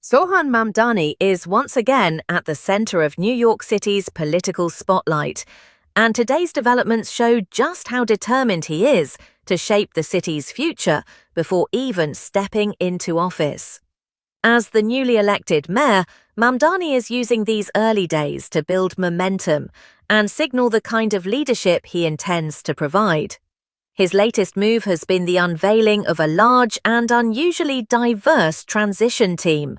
Zohran Mamdani is once again at the center of New York City's political spotlight, and today's developments show just how determined he is to shape the city's future before even stepping into office. As the newly elected mayor, Mamdani is using these early days to build momentum and signal the kind of leadership he intends to provide. His latest move has been the unveiling of a large and unusually diverse transition team,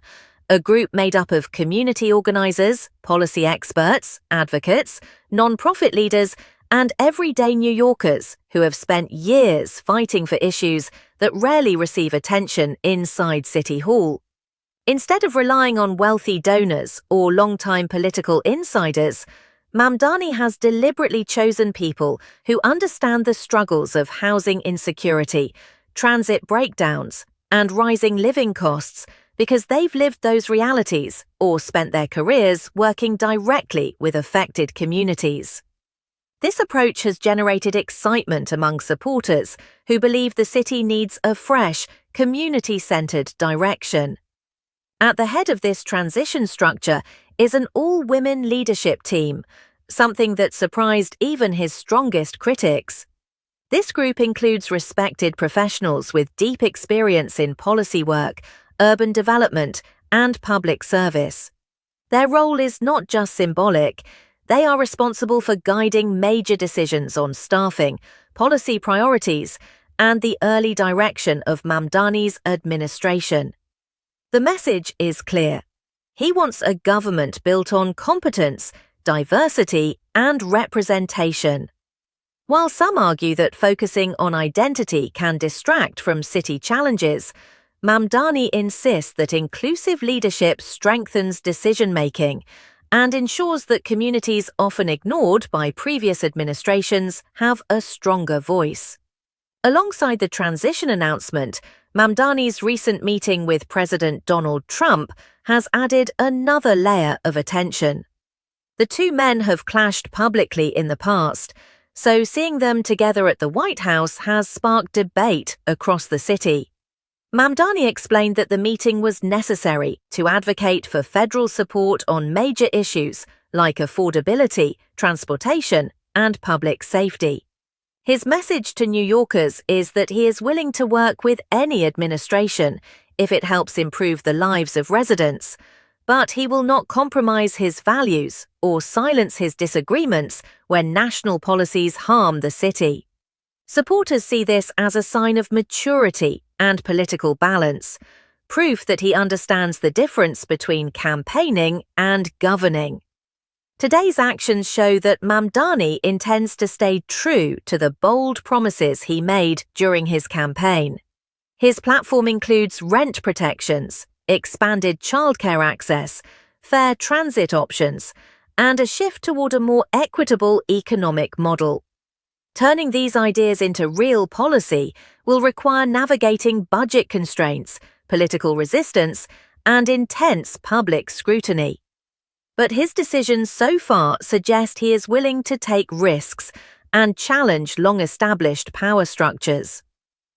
a group made up of community organizers, policy experts, advocates, non-profit leaders, and everyday New Yorkers who have spent years fighting for issues that rarely receive attention inside City Hall. Instead of relying on wealthy donors or long-time political insiders, Mamdani has deliberately chosen people who understand the struggles of housing insecurity, transit breakdowns, and rising living costs because they've lived those realities or spent their careers working directly with affected communities. This approach has generated excitement among supporters who believe the city needs a fresh, community-centered direction. At the head of this transition structure is an all-women leadership team, something that surprised even his strongest critics. This group includes respected professionals with deep experience in policy work, urban development, and public service. Their role is not just symbolic. They are responsible for guiding major decisions on staffing, policy priorities, and the early direction of Mamdani's administration. The message is clear. He wants a government built on competence, diversity, and representation. While some argue that focusing on identity can distract from city challenges, Mamdani insists that inclusive leadership strengthens decision-making and ensures that communities often ignored by previous administrations have a stronger voice. Alongside the transition announcement, Mamdani's recent meeting with President Donald Trump has added another layer of attention. The two men have clashed publicly in the past, so seeing them together at the White House has sparked debate across the city. Mamdani explained that the meeting was necessary to advocate for federal support on major issues like affordability, transportation, and public safety. His message to New Yorkers is that he is willing to work with any administration if it helps improve the lives of residents, but he will not compromise his values or silence his disagreements when national policies harm the city. Supporters see this as a sign of maturity and political balance, proof that he understands the difference between campaigning and governing. Today's actions show that Mamdani intends to stay true to the bold promises he made during his campaign. His platform includes rent protections, expanded childcare access, fair transit options, and a shift toward a more equitable economic model. Turning these ideas into real policy will require navigating budget constraints, political resistance, and intense public scrutiny. But his decisions so far suggest he is willing to take risks and challenge long-established power structures.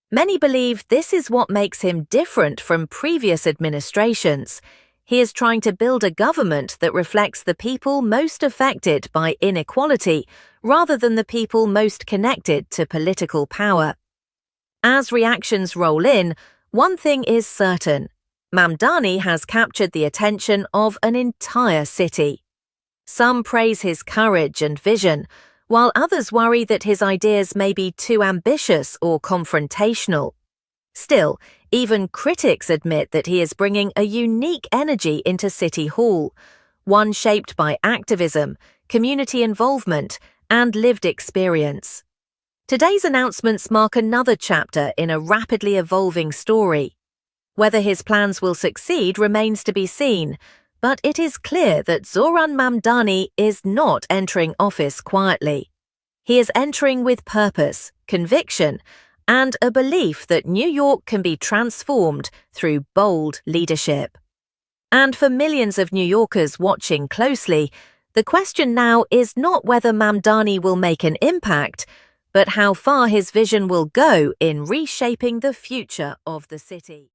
Many believe this is what makes him different from previous administrations. He is trying to build a government that reflects the people most affected by inequality rather than the people most connected to political power. As reactions roll in, one thing is certain. Mamdani has captured the attention of an entire city. Some praise his courage and vision, while others worry that his ideas may be too ambitious or confrontational. Still, even critics admit that he is bringing a unique energy into City Hall, one shaped by activism, community involvement, and lived experience. Today's announcements mark another chapter in a rapidly evolving story. Whether his plans will succeed remains to be seen, but it is clear that Zohran Mamdani is not entering office quietly. He is entering with purpose, conviction, and a belief that New York can be transformed through bold leadership. And for millions of New Yorkers watching closely, the question now is not whether Mamdani will make an impact, but how far his vision will go in reshaping the future of the city.